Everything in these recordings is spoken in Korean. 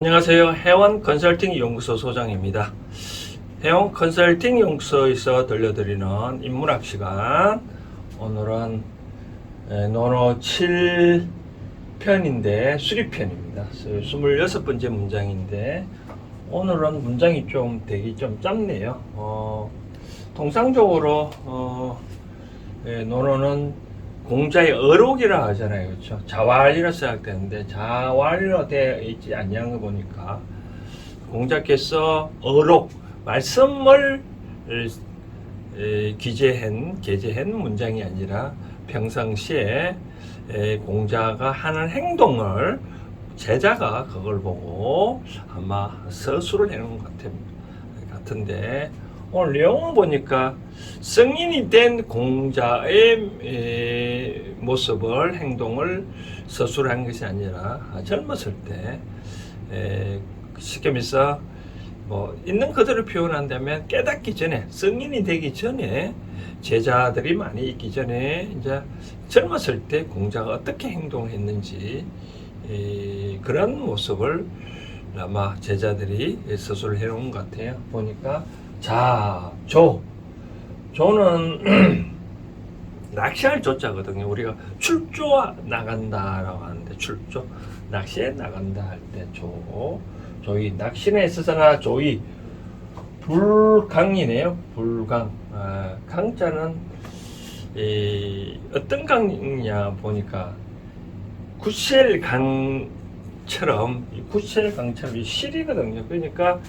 안녕하세요. 해원 컨설팅 연구소 소장입니다. 해원 컨설팅 연구소에서 들려드리는 인문학 시간. 오늘은 논어 7편인데 수립편입니다. 26번째 문장인데 오늘은 문장이 좀 되게 좀 짧네요. 통상적으로 논어는 공자의 어록이라 하잖아요. 그렇죠? 자왈이라 시작되는데 자왈이라 되어 있지 않냐는 거 보니까 공자께서 어록, 말씀을 게재한 문장이 아니라 평상시에 공자가 하는 행동을 제자가 그걸 보고 아마 서술을 해놓은 것 같은데 오늘 내용을 보니까 성인이 된 공자의 모습을, 행동을 서술한 것이 아니라 젊었을 때, 쉽게 말해서 뭐 있는 그대로 표현한다면 깨닫기 전에, 성인이 되기 전에, 제자들이 많이 있기 전에 이제 젊었을 때 공자가 어떻게 행동했는지 그런 모습을 아마 제자들이 서술을 해놓은 것 같아요. 보니까 조는 낚시할 조자거든요. 우리가 출조 나간다라고 하는데 출조, 낚시에 나간다 할 때 조이 낚시에 있어서나 조이 불강이네요. 불강. 강자는 어떤 강이냐 보니까 구셀강처럼 실이거든요. 그러니까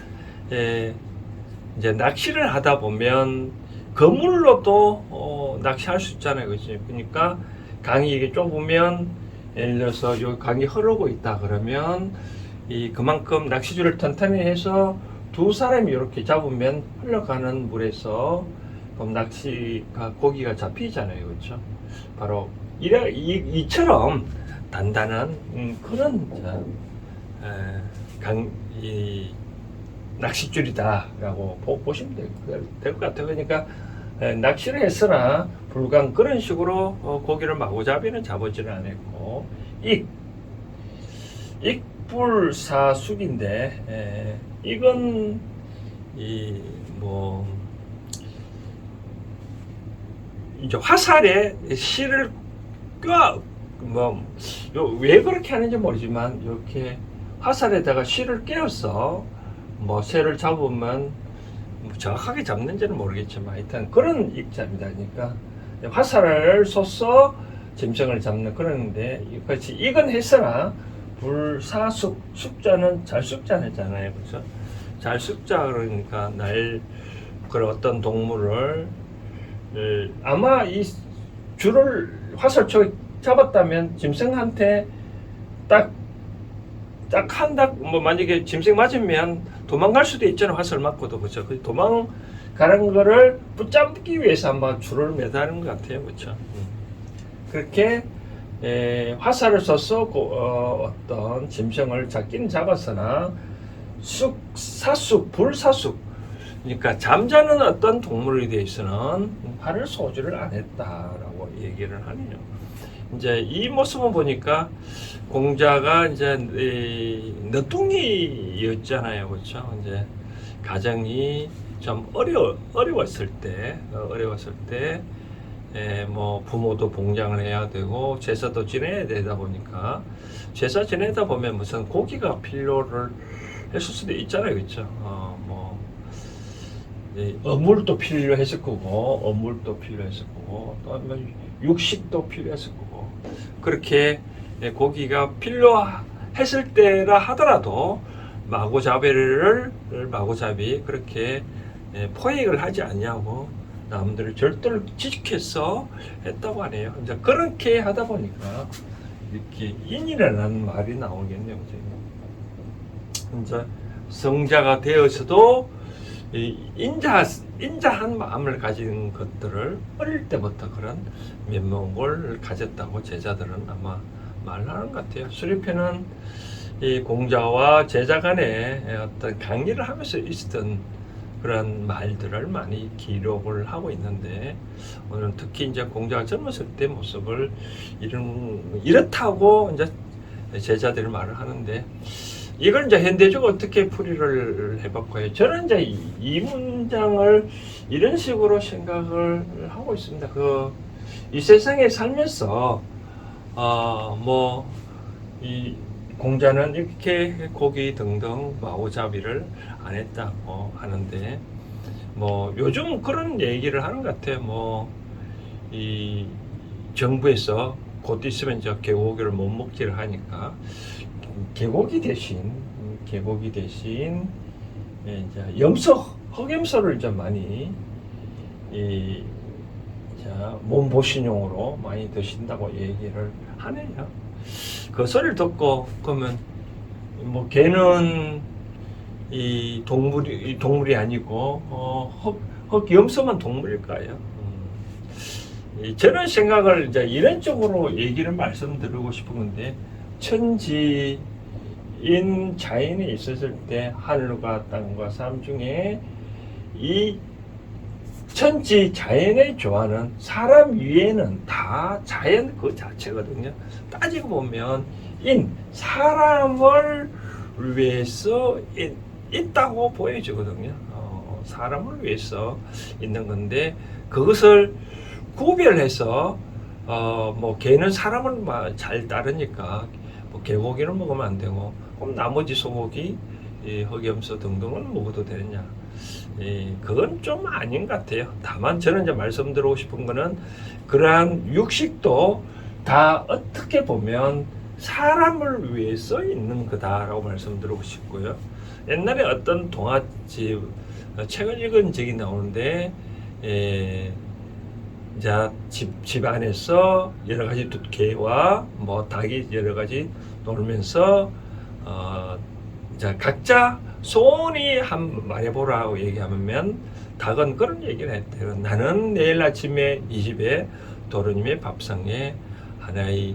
이제 낚시를 하다 보면 그물로도 낚시할 수 있잖아요. 그치? 그러니까 강이 이게 좁으면 예를 들어서 여기 강이 흐르고 있다 그러면 그만큼 낚시줄을 튼튼히 해서 두 사람이 이렇게 잡으면 흘러가는 물에서 그럼 낚시가 고기가 잡히잖아요. 그렇죠? 바로 이처럼 단단한 그런 낚싯줄이다라고 보시면 될 것 같아요. 그러니까 낚시를 했으나 불강 그런 식으로 고기를 마구잡이는 잡지는 않았고 익불사숙인데 이건 이제 화살에 실을 왜 그렇게 하는지 모르지만 이렇게 화살에다가 실을 꿰어서 새를 잡으면 정확하게 잡는지는 모르겠지만 하여튼 그런 익자입니다. 그러니까 화살을 쏘서 짐승을 잡는 그런데 같이 익은 했으나 불사숙, 숙자는 잘 숙자잖아요. 그렇죠? 잘 숙자 그러니까 그런 어떤 동물을 아마 이 줄을 화살촉 잡았다면 짐승한테 딱 한다, 만약에 짐승 맞으면 도망갈 수도 있잖아요. 화살 맞고도. 그렇죠. 도망가는 거를 붙잡기 위해서 한번 줄을 매다는 것 같아요. 그렇죠. 그렇게, 화살을 쏘서, 어떤 짐승을 잡긴 잡았으나, 불사숙. 그러니까 잠자는 어떤 동물에 대해서는 활을 소지를 안 했다라고 얘기를 하네요. 이제 이 모습을 보니까 공자가 이제 너뚱이였잖아요. 그렇죠? 이제 가정이 좀 어려웠을 때 부모도 봉장을 해야 되고 제사도 지내야 되다 보니까 제사 지내다 보면 무슨 고기가 필요를 했을 수도 있잖아요. 그렇죠? 어물도 필요했을 거고 또 육식도 필요했을 거고 그렇게 고기가 필요했을 때라 하더라도 마구잡이 그렇게 포획을 하지 않냐고 남들을 절도를 지켜서 했다고 하네요. 이제 그렇게 하다 보니까 이렇게 인이라는 말이 나오겠네요. 이제 성자가 되어서도 인자한 마음을 가진 것들을 어릴 때부터 그런 면목을 가졌다고 제자들은 아마 말하는 것 같아요. 수립회는 이 공자와 제자 간에 어떤 강의를 하면서 있었던 그런 말들을 많이 기록을 하고 있는데 오늘 특히 이제 공자가 젊었을 때 모습을 이렇다고 이제 제자들이 말을 하는데 이걸 이제 현대적으로 어떻게 풀이를 해볼까요? 저는 이제 이 문장을 이런 식으로 생각을 하고 있습니다. 이 세상에 살면서, 이 공자는 이렇게 고기 등등 마오잡이를 안 했다고 하는데, 요즘 그런 얘기를 하는 것 같아요. 이 정부에서 곧 있으면 이제 개고기를 못 먹기를 하니까, 개고기 대신 이제 흑염소를 이제 많이 몸보신용으로 많이 드신다고 얘기를 하네요. 그 소리를 듣고 그러면 걔는 이 동물이 아니고 흑염소만 동물일까요? 저는 생각을 이제 이런 쪽으로 얘기를 말씀드리고 싶은 건데, 천지인 자연이 있었을 때 하늘과 땅과 삶 중에 이 천지 자연의 조화는 사람 위에는 다 자연 그 자체거든요. 따지고 보면 사람을 위해서 있다고 보여지거든요. 사람을 위해서 있는 건데, 그것을 구별해서 개는 사람을 잘 따르니까 개고기는 먹으면 안 되고, 그럼 나머지 소고기, 흑염소 등등은 먹어도 되느냐? 그건 좀 아닌 것 같아요. 다만 저는 이제 말씀드리고 싶은 거는, 그러한 육식도 다 어떻게 보면 사람을 위해서 있는 거다라고 말씀드리고 싶고요. 옛날에 어떤 동화집 책을 읽은 적이 나오는데, 집 안에서 여러 가지 개와 닭이 여러 가지 놀면서 각자 소원이 한 말해보라고 얘기하면, 닭은 그런 얘기를 했대요. 나는 내일 아침에 이 집에 도련님의 밥상에 하나의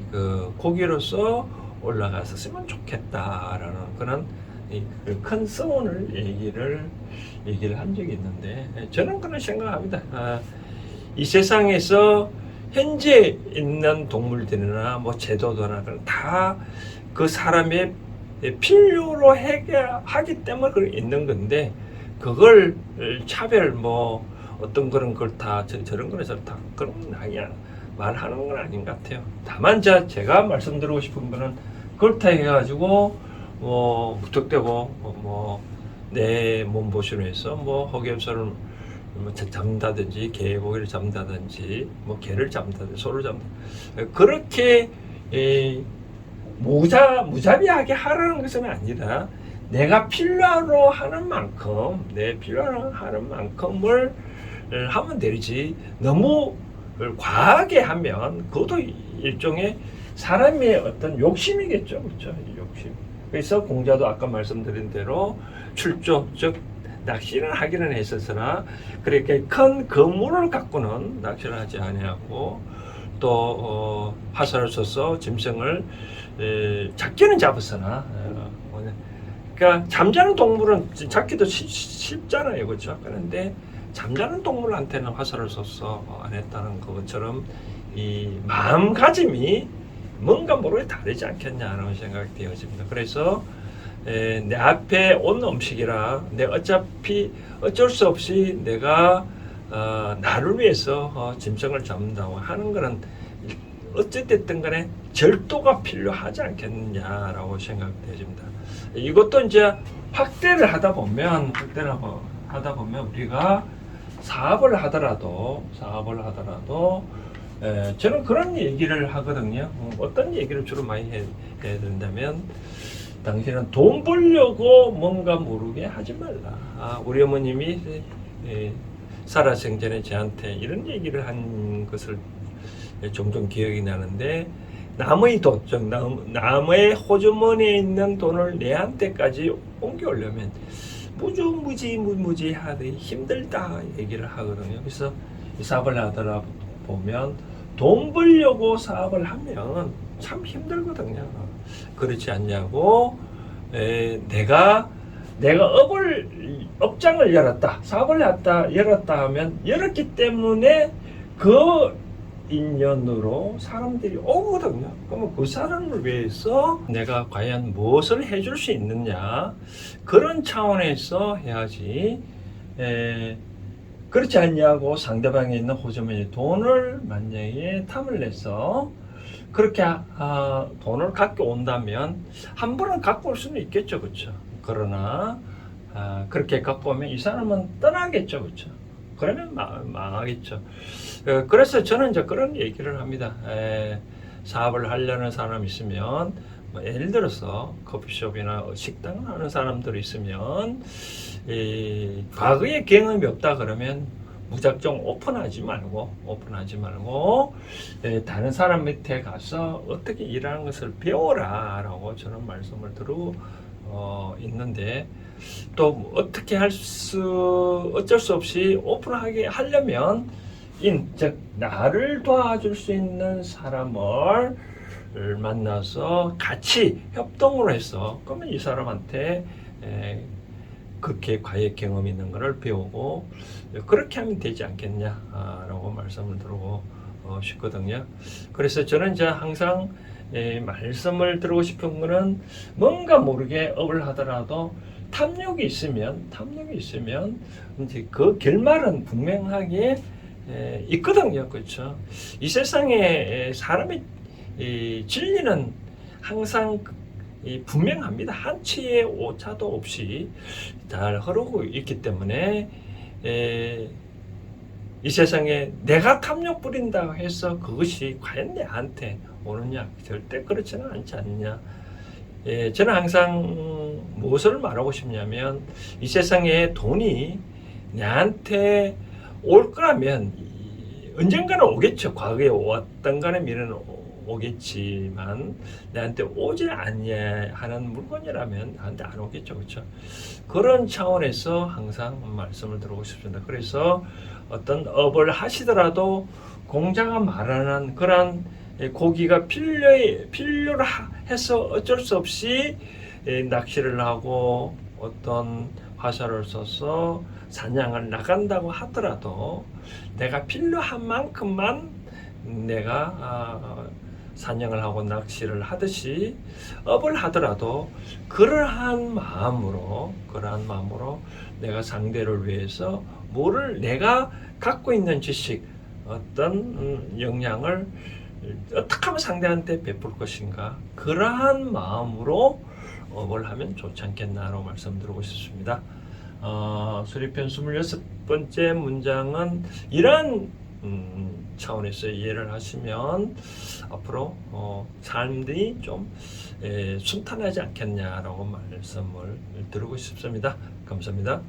고기로서 올라갔었으면 좋겠다라는 그런 큰 소원을 얘기를 한 적이 있는데, 저는 그런 생각합니다. 이 세상에서 현재 있는 동물들이나 제도도나 다 그 사람의 필요로 하기 때문에 그걸 있는 건데, 그걸 차별 어떤 그런 걸 다 저런 거는 다 그런 아니야 말하는 건 아닌 것 같아요. 다만 제가 말씀드리고 싶은 거는, 그렇다 해가지고 무턱대고 내 몸보신을 해서 흑염소를 잡는다든지 개고기를 잡는다든지 개를 잡는다든지 소를 잡는다든지 그렇게 무자비하게 하라는 것은 아니라, 내가 필요로 하는 만큼 하는 만큼을 하면 되지, 너무 과하게 하면 그것도 일종의 사람의 어떤 욕심이겠죠. 그렇죠? 욕심. 그래서 공자도 아까 말씀드린 대로 출조, 즉 낚시를 하기는 했었으나 그렇게 큰 그물을 갖고는 낚시를 하지 아니하고, 또 화살을 쏘서 짐승을 잡기는 잡았으나, 그러니까 잠자는 동물은 잡기도 쉽잖아요, 그렇죠? 그런데 잠자는 동물한테는 화살을 쏘서 안 했다는 것처럼 이 마음가짐이 뭔가 모르게 다르지 않겠냐는 생각이 되어집니다. 그래서 내 앞에 온 음식이라 어차피 어쩔 수 없이 내가 나를 위해서 짐승을 잡는다고 하는 거는 어찌됐든 간에 절도가 필요하지 않겠느냐라고 생각되어집니다. 이것도 이제 확대를 하다 보면 우리가 사업을 하더라도 저는 그런 얘기를 하거든요. 어떤 얘기를 주로 많이 해야 된다면, 당신은 돈 벌려고 뭔가 모르게 하지 말라. 우리 어머님이 살아생전에 저한테 이런 얘기를 한 것을 종종 기억이 나는데, 남의 돈, 즉 남의 호주머니에 있는 돈을 내한테까지 옮겨오려면 무지하되 힘들다 얘기를 하거든요. 그래서 사업을 하더라 보면 돈 벌려고 사업을 하면 참 힘들거든요. 그렇지 않냐고, 내가 업장을 열었다, 사업을 열었다 하면, 열었기 때문에 그 인연으로 사람들이 오거든요. 그러면 그 사람을 위해서 내가 과연 무엇을 해줄 수 있느냐, 그런 차원에서 해야지. 그렇지 않냐고 상대방에 있는 호주머니 돈을 만약에 탐을 내서 그렇게 돈을 갖고 온다면 한 번은 갖고 올 수는 있겠죠, 그렇죠? 그러나 그렇게 갖고 오면 이 사람은 떠나겠죠, 그렇죠? 그러면 망하겠죠. 그래서 저는 이제 그런 얘기를 합니다. 사업을 하려는 사람 있으면, 뭐 예를 들어서 커피숍이나 식당을 하는 사람들 있으면, 과거에 경험이 없다 그러면 무작정 오픈하지 말고 다른 사람 밑에 가서 어떻게 일하는 것을 배워라라고 저는 말씀을 드리고 있는데, 또 어떻게 어쩔 수 없이 오픈하게 하려면 즉 나를 도와줄 수 있는 사람을 만나서 같이 협동을 해서, 그러면 이 사람한테 그렇게 과외 경험 있는 것을 배우고 그렇게 하면 되지 않겠냐라고 말씀을 드리고 싶거든요. 그래서 저는 이제 항상 말씀을 드리고 싶은 거는, 뭔가 모르게 업을 하더라도 탐욕이 있으면 이제 그 결말은 분명하게 있거든요, 그렇죠? 이 세상에 사람의 진리는 항상 분명합니다. 한치의 오차도 없이 잘 흐르고 있기 때문에 이 세상에 내가 탐욕 부린다고 해서 그것이 과연 내한테 오느냐, 절대 그렇지는 않지 않느냐. 저는 항상 무엇을 말하고 싶냐면, 이 세상에 돈이 내한테 올 거라면 언젠가는 오겠죠. 과거에 왔던 간에 미래는 오겠지만, 내한테 오지 않냐 하는 물건이라면 나한테 안 오겠죠, 그렇죠? 그런 차원에서 항상 말씀을 드리고 싶습니다. 그래서 어떤 업을 하시더라도 공자가 말하는 그런 고기가 필요로 해서 어쩔 수 없이 낚시를 하고 어떤 화살을 써서 사냥을 나간다고 하더라도, 내가 필요한 만큼만 내가 사냥을 하고 낚시를 하듯이 업을 하더라도 그러한 마음으로 내가 상대를 위해서 내가 갖고 있는 지식, 어떤 역량을 어떻게 하면 상대한테 베풀 것인가, 그러한 마음으로 업을 하면 좋지 않겠나라고 말씀드리고 싶습니다. 수리편 26번째 문장은 이런 차원에서 이해를 하시면 앞으로 삶이 좀 순탄하지 않겠냐라고 말씀을 드리고 싶습니다. 감사합니다.